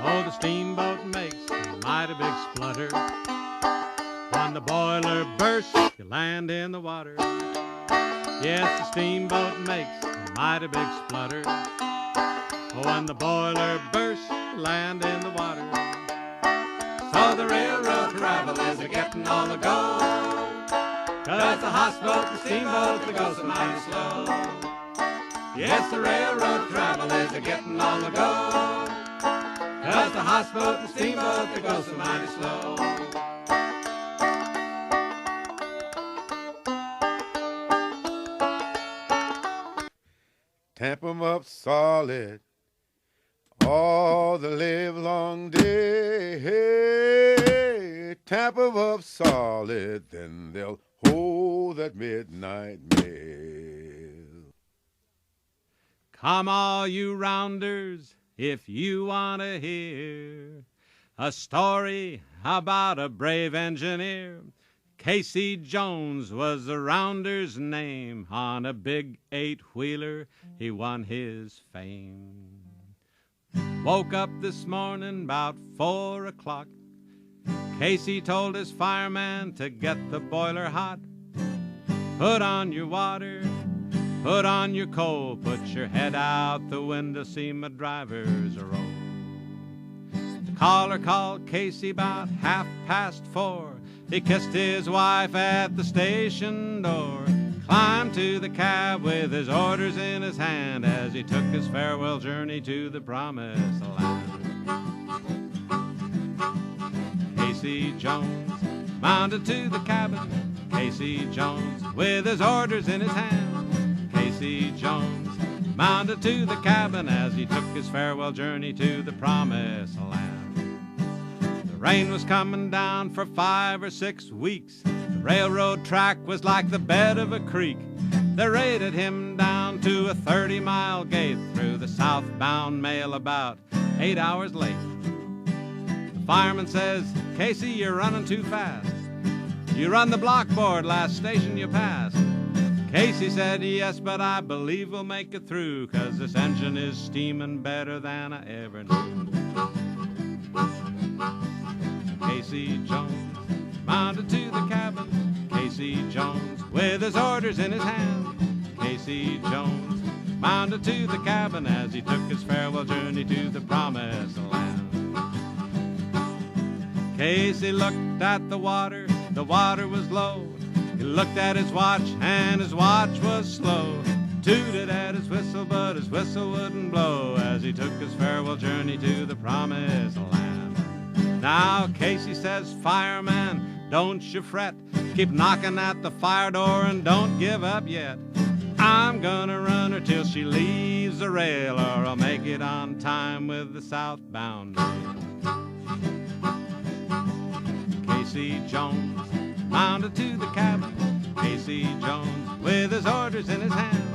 Oh, the steamboat makes a mighty big splutter. When the boiler bursts, you land in the water. Yes, the steamboat makes a mighty big splutter. When the boiler bursts, you land in the water. So the railroad travel is a-getting on the go, 'cause the houseboat and steamboat, they go so mighty slow. Yes, the railroad travel is a-getting on the go, 'cause the houseboat and steamboat, they go so mighty slow. Tamp 'em up solid all the livelong day. Tamp 'em up solid, then they'll hold that midnight mail. Come all you rounders, if you want to hear a story about a brave engineer. Casey Jones was the rounder's name. On a big 8-wheeler, he won his fame. Woke up this morning about 4 o'clock. Casey told his fireman to get the boiler hot. Put on your water, put on your coal, put your head out the window, see my driver's roll. The caller called Casey about 4:30. He kissed his wife at the station door, climbed to the cab with his orders in his hand as he took his farewell journey to the promised land. Casey Jones mounted to the cabin, Casey Jones with his orders in his hand. Casey Jones mounted to the cabin as he took his farewell journey to the promised land. The rain was coming down for 5 or 6 weeks. The railroad track was like the bed of a creek. They rated him down to a 30-mile gait through the southbound mail about 8 hours late. The fireman says, "Casey, you're running too fast. You run the blockboard last station you passed." Casey said, "Yes, but I believe we'll make it through, 'cause this engine is steaming better than I ever knew." Casey Jones mounted to the cabin, Casey Jones with his orders in his hand. Casey Jones mounted to the cabin as he took his farewell journey to the promised land. Casey looked at the water was low. He looked at his watch, and his watch was slow. Tooted at his whistle, but his whistle wouldn't blow as he took his farewell journey to the promised land. Now Casey says, "Fireman, don't you fret. Keep knocking at the fire door and don't give up yet. I'm gonna run her till she leaves the rail, or I'll make it on time with the southbound mail." Casey Jones mounted to the cabin, Casey Jones with his orders in his hand.